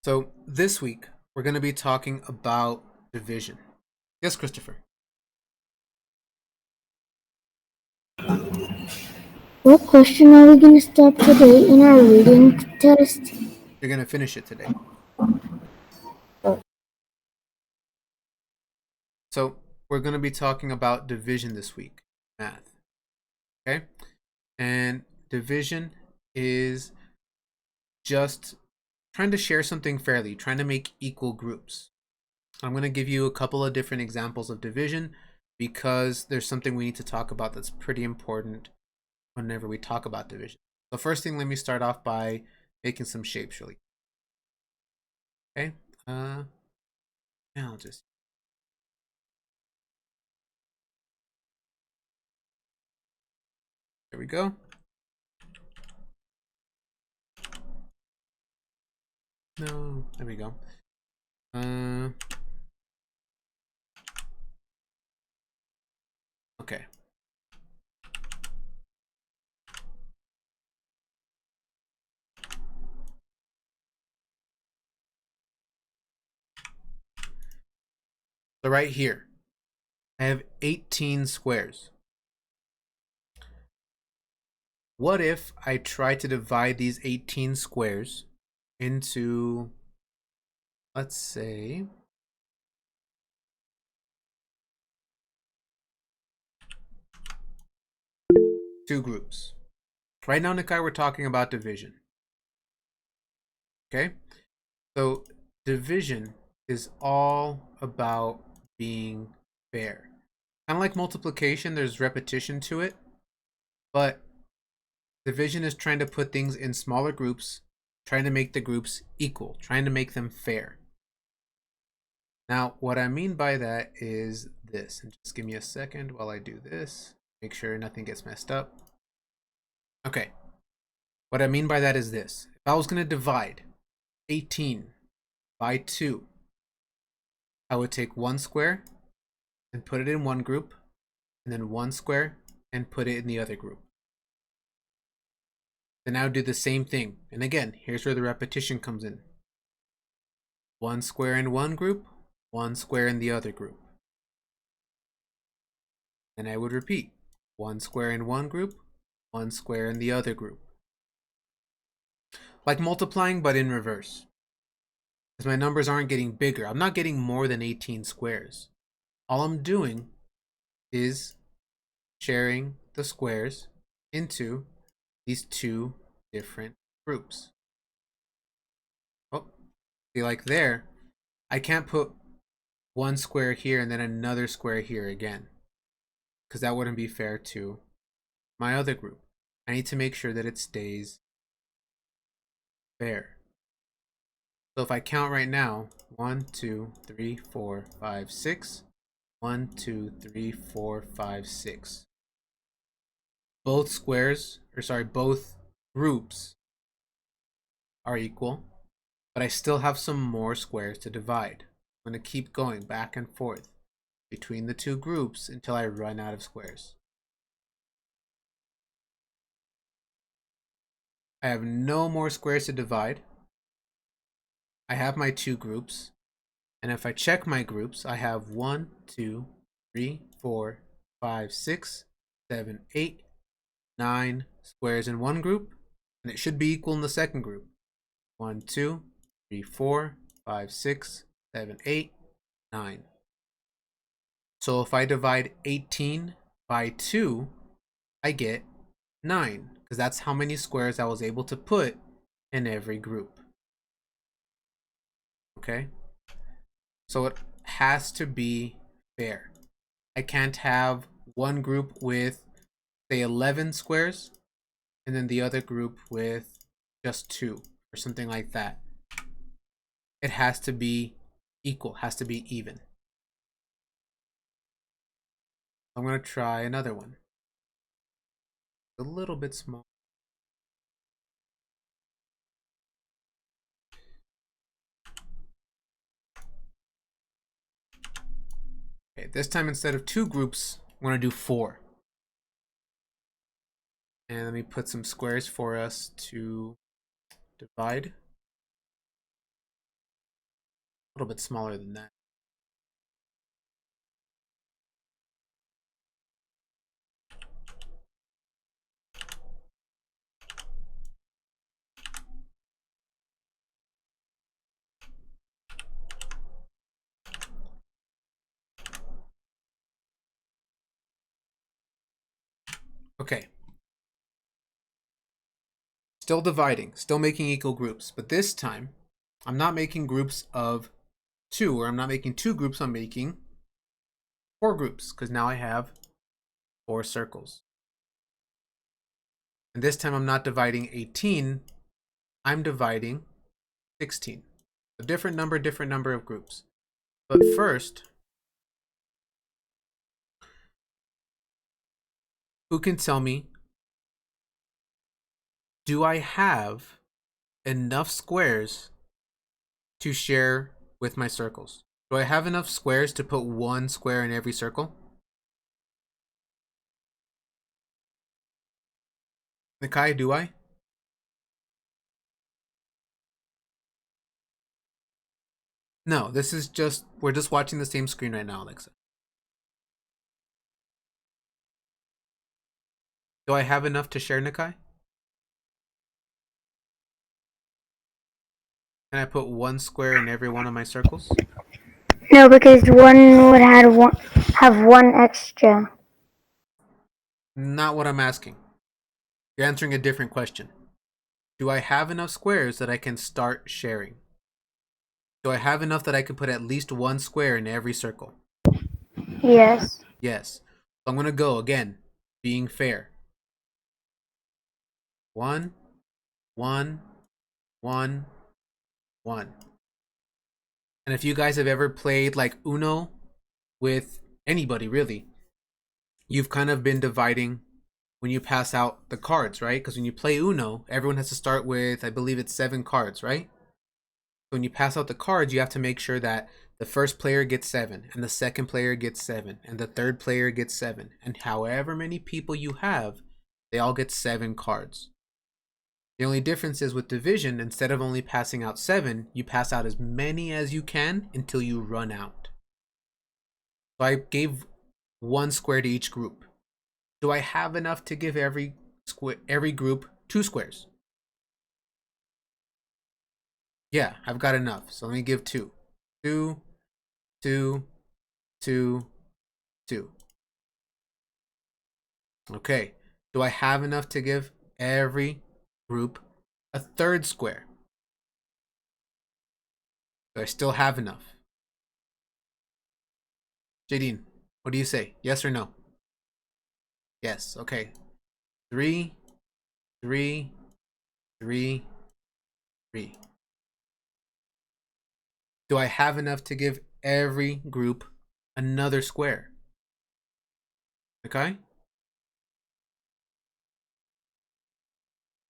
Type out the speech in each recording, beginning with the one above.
So this week we're going to be talking about division. Yes, Christopher. What question are we going to start today in our reading test? You're going to finish it today. Oh, So we're going to be talking about division this week, math. Okay? And division is just trying to share something fairly, trying to make equal groups. I'm going to give you a couple of different examples of division because there's something we need to talk about that's pretty important whenever we talk about division. So first thing, let me start off by making some shapes really. Okay? Uh, I'll just there we go. No, there we go. Okay. So right here, I have 18 squares. What if I try to divide these 18 squares into, let's say, two groups? Right now, Nikai, we're talking about division. Okay? So division is all about being fair. Kind of like multiplication, there's repetition to it, but division is trying to put things in smaller groups, trying to make the groups equal, trying to make them fair. Now, what I mean by that is this, and just give me a second while I do this, make sure nothing gets messed up. Okay, what I mean by that is this. If I was going to divide 18 by 2, I would take one square and put it in one group, and then one square and put it in the other group. Then I would do the same thing. And again, here's where the repetition comes in. One square in one group, one square in the other group. Then I would repeat. One square in one group, one square in the other group. Like multiplying, but in reverse. Because my numbers aren't getting bigger. I'm not getting more than 18 squares. All I'm doing is sharing the squares into these two different groups. Oh, see, like there, I can't put one square here and then another square here again, because that wouldn't be fair to my other group. I need to make sure that it stays fair. So if I count right now, 1, 2, 3, 4, 5, 6. 1, 2, 3, 4, 5, 6. Both squares, or sorry, both groups are equal, but I still have some more squares to divide. I'm going to keep going back and forth between the two groups until I run out of squares. I have no more squares to divide. I have my two groups. And if I check my groups, I have 1, 2, 3, 4, 5, 6, 7, 8, 9 squares in one group. And it should be equal in the second group. 1, 2, 3, 4, 5, 6, 7, 8, 9. So if I divide 18 by 2, I get 9. Because that's how many squares I was able to put in every group. Okay? So it has to be fair. I can't have one group with, say, 11 squares and then the other group with just 2 or something like that. It has to be equal, has to be even. I'm going to try another one. A little bit small. Okay, this time instead of 2 groups, I'm going to do 4. And let me put some squares for us to divide. little bit smaller than that. Okay. Still dividing, still making equal groups, but this time I'm not making groups of 2, or I'm not making 2 groups, I'm making 4 groups, because now I have 4 circles. And this time I'm not dividing 18, I'm dividing 16. A different number of groups. But first, who can tell me, do I have enough squares to share with my circles? Do I have enough squares to put 1 square in every circle? Nakai, do I? No, this is just, we're just watching the same screen right now, Alexa. Do I have enough to share, Nakai? Can I put 1 square in every one of my circles? No, because one would have one extra. Not what I'm asking. You're answering a different question. Do I have enough squares that I can start sharing? Do I have enough that I can put at least 1 square in every circle? Yes. Yes. So I'm going to go again, being fair. 1, 1, 1, 1. And if you guys have ever played like Uno with anybody, really, you've kind of been dividing when you pass out the cards, right? Because when you play Uno, everyone has to start with, I believe it's 7 cards, right? So when you pass out the cards, you have to make sure that the first player gets 7, and the second player gets 7, and the third player gets 7. And however many people you have, they all get 7 cards. The only difference is with division, instead of only passing out 7, you pass out as many as you can until you run out. So I gave 1 square to each group. Do I have enough to give every group 2 squares? Yeah, I've got enough. So let me give 2. 2, 2, 2, 2. Okay. Do I have enough to give every group a 3rd square? Do I still have enough? Jadine, what do you say? Yes or no? Yes. Okay. 3, 3, 3, 3. Do I have enough to give every group another square? Okay?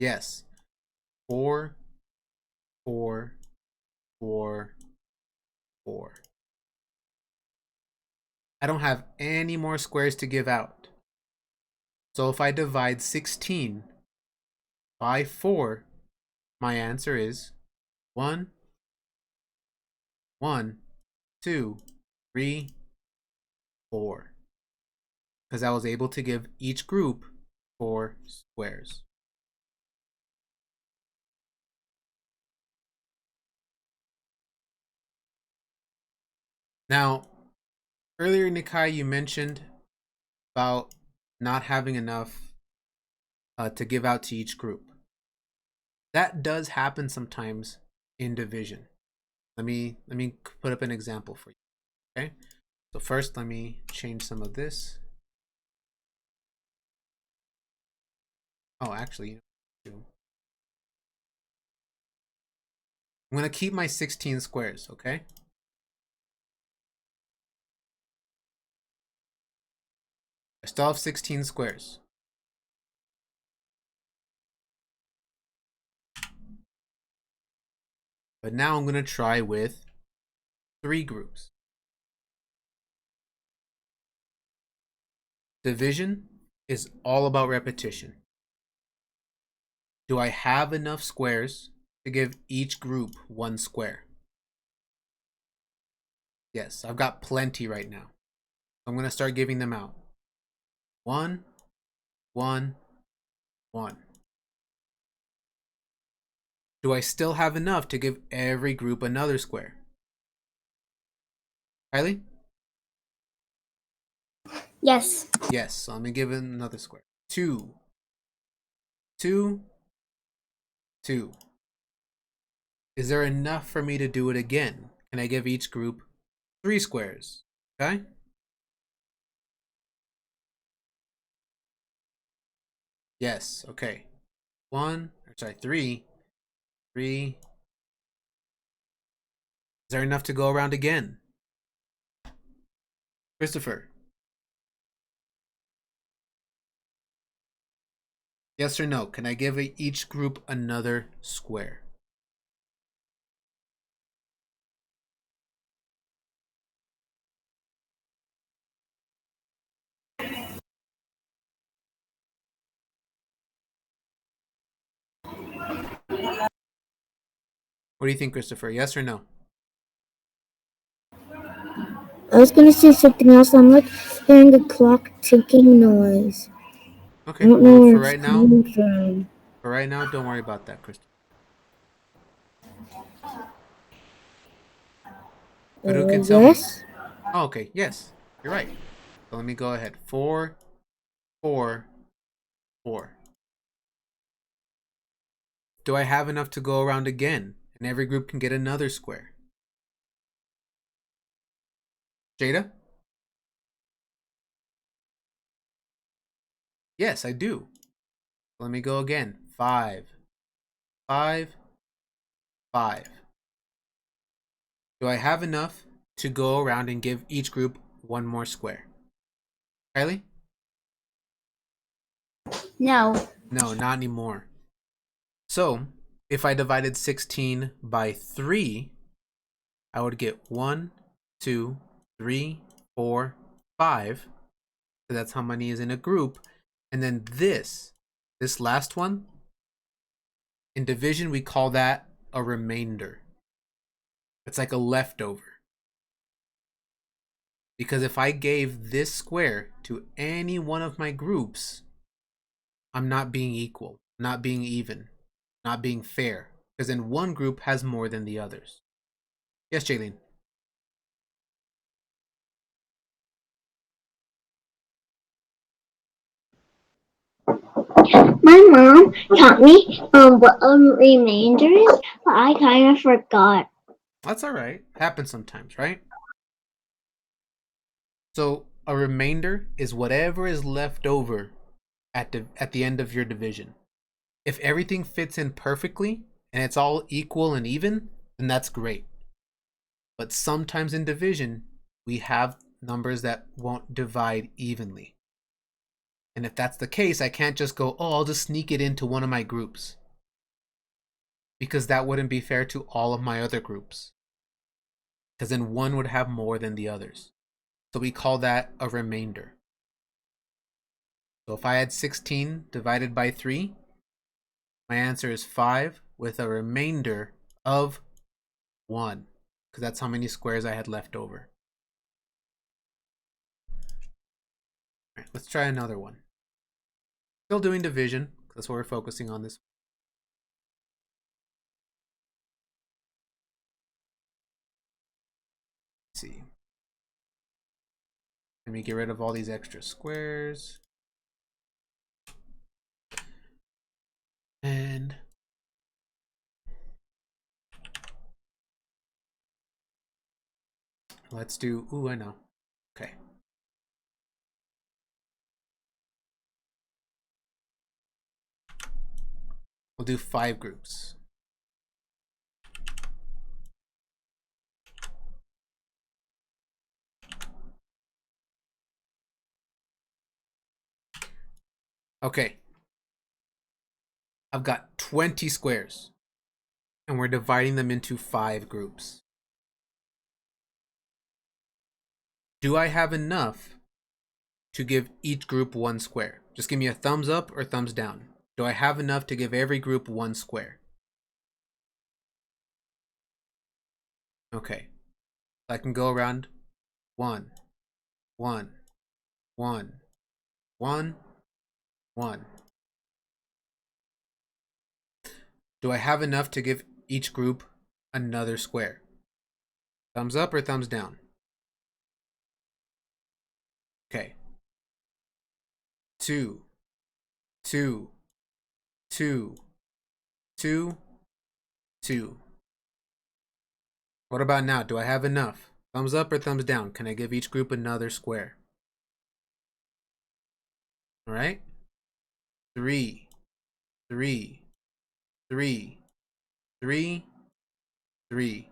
Yes. 4, 4, 4, 4. I don't have any more squares to give out. So if I divide 16 by 4, my answer is 1, 1, 2, 3, 4. Because I was able to give each group 4 squares. Now, earlier, Nikai, you mentioned about not having enough to give out to each group. That does happen sometimes in division. Let me put up an example for you. Okay, so first let me change some of this. Oh, actually, I'm gonna keep my 16 squares. Okay. I still have 16 squares. But now I'm gonna try with 3 groups. Division is all about repetition. Do I have enough squares to give each group 1 square? Yes, I've got plenty right now. I'm going to start giving them out. 1, 1, 1. Do I still have enough to give every group another square? Kylie? Yes. Yes, so let me give it another square. 2, 2, 2. Is there enough for me to do it again? Can I give each group 3 squares? Okay? Yes, okay. 3. 3. Is there enough to go around again? Christopher? Yes or no? Can I give each group another square? What do you think, Christopher? Yes or no? I was gonna say something else. I'm like hearing a clock ticking noise. I Okay, don't know well, where it's coming from. for right now, don't worry about that, Christopher. But who can tell me? Yes? Oh, okay, yes, you're right. So let me go ahead. 4, 4, 4. Do I have enough to go around again? And every group can get another square. Jada? Yes, I do. Let me go again. 5, 5, 5. Do I have enough to go around and give each group one more square? Kylie? No. No, not anymore. So, if I divided 16 by 3, I would get 1, 2, 3, 4, 5. So that's how many is in a group. And then this last one, in division, we call that a remainder. It's like a leftover. Because if I gave this square to any one of my groups, I'm not being equal, not being even, not being fair. Because then one group has more than the others. Yes, Jaylene. My mom taught me what a remainder is, but I kind of forgot. That's all right. Happens sometimes, right? So a remainder is whatever is left over at the end of your division. If everything fits in perfectly and it's all equal and even, then that's great. But sometimes in division, we have numbers that won't divide evenly. And if that's the case, I can't just go, oh, I'll just sneak it into one of my groups. Because that wouldn't be fair to all of my other groups. Because then one would have more than the others. So we call that a remainder. So if I had 16 divided by 3, my answer is 5 with a remainder of 1. Because that's how many squares I had left over. All right, let's try another one. Still doing division. That's what we're focusing on this. Let's see. Let me get rid of all these extra squares. And let's do, ooh, I know. Okay. We'll do 5 groups. Okay. I've got 20 squares. And we're dividing them into 5 groups. Do I have enough to give each group 1 square? Just give me a thumbs up or thumbs down. Do I have enough to give every group 1 square? Okay. I can go around 1, 1, 1, 1, 1. Do I have enough to give each group another square? Thumbs up or thumbs down? Okay. 2, 2, 2, 2, 2. What about now? Do I have enough? Thumbs up or thumbs down? Can I give each group another square? All right. 3, 3, 3, 3, 3.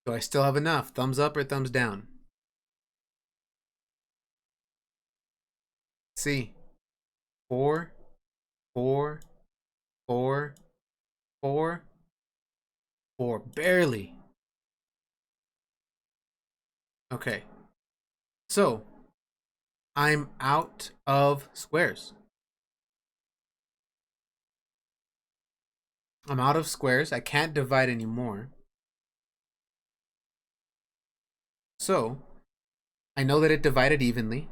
Do I still have enough? Thumbs up or thumbs down? See. 4, 4, 4, 4, 4. Barely. Okay. So, I'm out of squares. I'm out of squares. I can't divide anymore. So, I know that it divided evenly.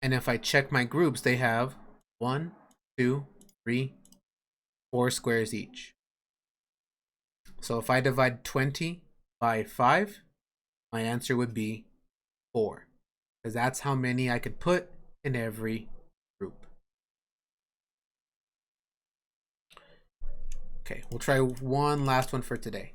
And if I check my groups, they have 1, 2, 3, 4 squares each. So if I divide 20 by 5, my answer would be 4. Because that's how many I could put in every group. Okay, we'll try one last one for today.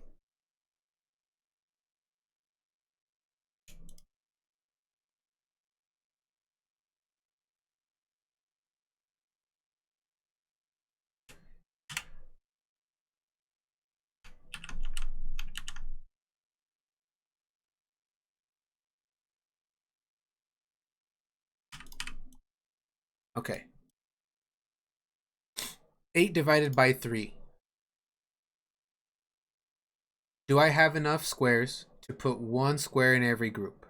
Okay. 8 divided by 3. Do I have enough squares to put 1 square in every group?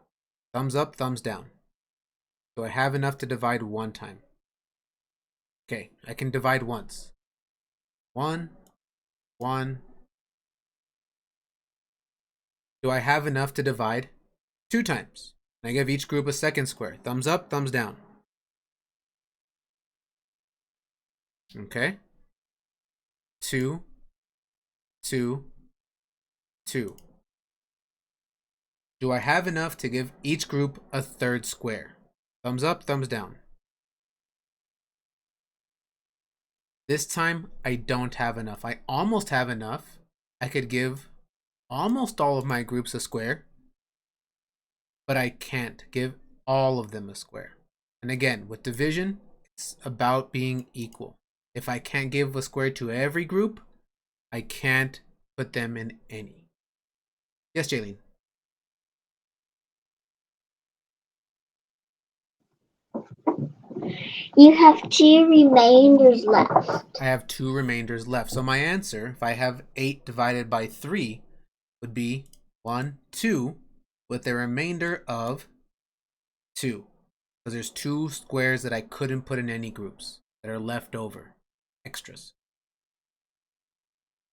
Thumbs up, thumbs down. Do I have enough to divide 1 time? Okay, I can divide once. 1, 1. Do I have enough to divide 2 times? And I give each group a second square. Thumbs up, thumbs down. Okay. 2, 2, 2. Do I have enough to give each group a third square? Thumbs up, thumbs down. This time, I don't have enough. I almost have enough. I could give almost all of my groups a square, but I can't give all of them a square. And again, with division, it's about being equal. If I can't give a square to every group, I can't put them in any. Yes, Jaylene. You have 2 remainders left. I have 2 remainders left. So my answer, if I have 8 divided by 3, would be 1, 2, with a remainder of 2. Because there's 2 squares that I couldn't put in any groups that are left over, extras.